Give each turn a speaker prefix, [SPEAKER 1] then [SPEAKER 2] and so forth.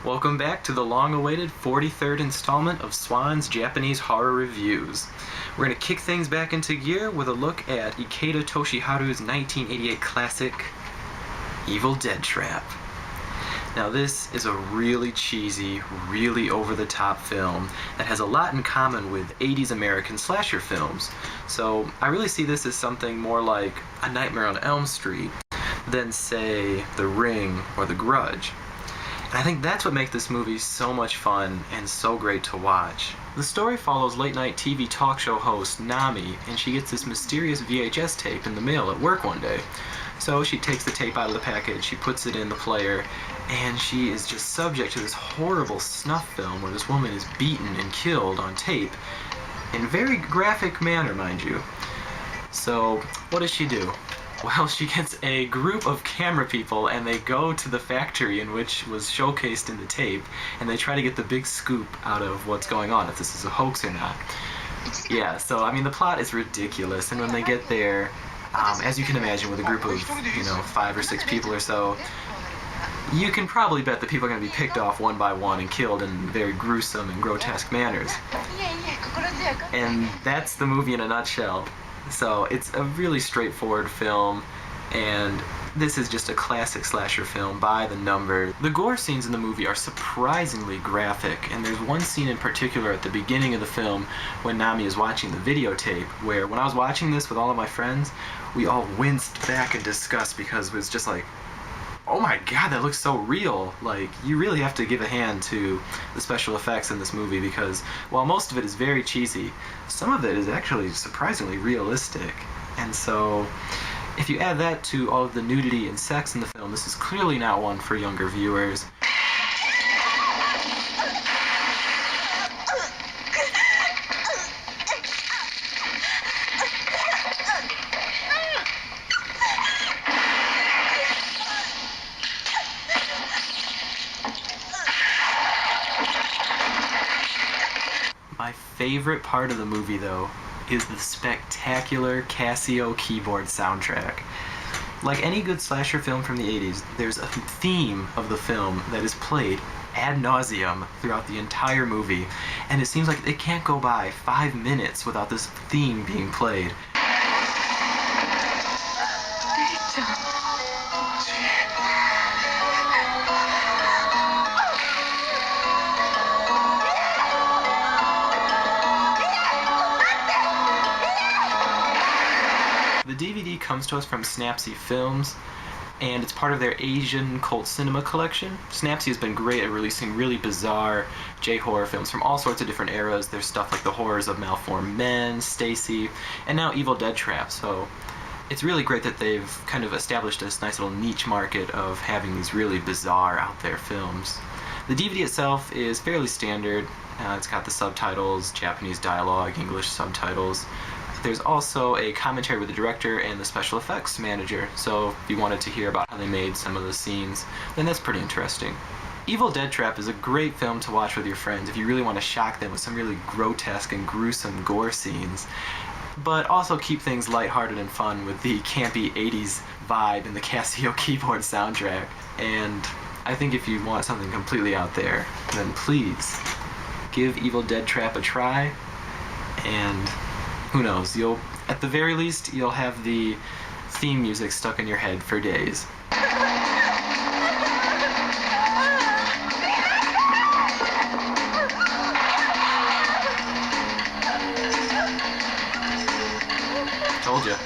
[SPEAKER 1] Welcome back to the long-awaited 43rd installment of Swan's Japanese Horror Reviews. We're going to kick things back into gear with a look at Ikeda Toshiharu's 1988 classic, Evil Dead Trap. Now this is a really cheesy, really over-the-top film that has a lot in common with 80s American slasher films. So I really see this as something more like A Nightmare on Elm Street than, say, The Ring or The Grudge. And I think that's what makes this movie so much fun and so great to watch. The story follows late-night TV talk show host Nami, and she gets this mysterious VHS tape in the mail at work one day. So she takes the tape out of the package, she puts it in the player, and she is just subject to this horrible snuff film where this woman is beaten and killed on tape in a very graphic manner, mind you. So what does she do? Well, she gets a group of camera people and they go to the factory in which was showcased in the tape, and they try to get the big scoop out of what's going on, if this is a hoax or not. Yeah, so I mean the plot is ridiculous, and when they get there, as you can imagine, with a group of, 5 or 6 people or so, you can probably bet that people are going to be picked off one by one and killed in very gruesome and grotesque manners. And that's the movie in a nutshell. So it's a really straightforward film, and this is just a classic slasher film by the number. The gore scenes in the movie are surprisingly graphic, and there's one scene in particular at the beginning of the film when Nami is watching the videotape, where when I was watching this with all of my friends, we all winced back in disgust because it was just like, oh my god, that looks so real. Like, you really have to give a hand to the special effects in this movie because while most of it is very cheesy, some of it is actually surprisingly realistic. And so, if you add that to all of the nudity and sex in the film, this is clearly not one for younger viewers. My favorite part of the movie, though, is the spectacular Casio keyboard soundtrack. Like any good slasher film from the 80s, there's a theme of the film that is played ad nauseum throughout the entire movie, and it seems like it can't go by 5 minutes without this theme being played. The DVD comes to us from Snapsy Films, and it's part of their Asian cult cinema collection. Snapsy has been great at releasing really bizarre J-horror films from all sorts of different eras. There's stuff like The Horrors of Malformed Men, Stacy, and now Evil Dead Trap. So it's really great that they've kind of established this nice little niche market of having these really bizarre, out there films. The DVD itself is fairly standard. It's got the subtitles, Japanese dialogue, English subtitles. There's also a commentary with the director and the special effects manager, so if you wanted to hear about how they made some of the scenes, then that's pretty interesting. Evil Dead Trap is a great film to watch with your friends if you really want to shock them with some really grotesque and gruesome gore scenes, but also keep things lighthearted and fun with the campy 80s vibe and the Casio keyboard soundtrack. And I think if you want something completely out there, then please give Evil Dead Trap a try, and who knows, at the very least, you'll have the theme music stuck in your head for days. Told ya.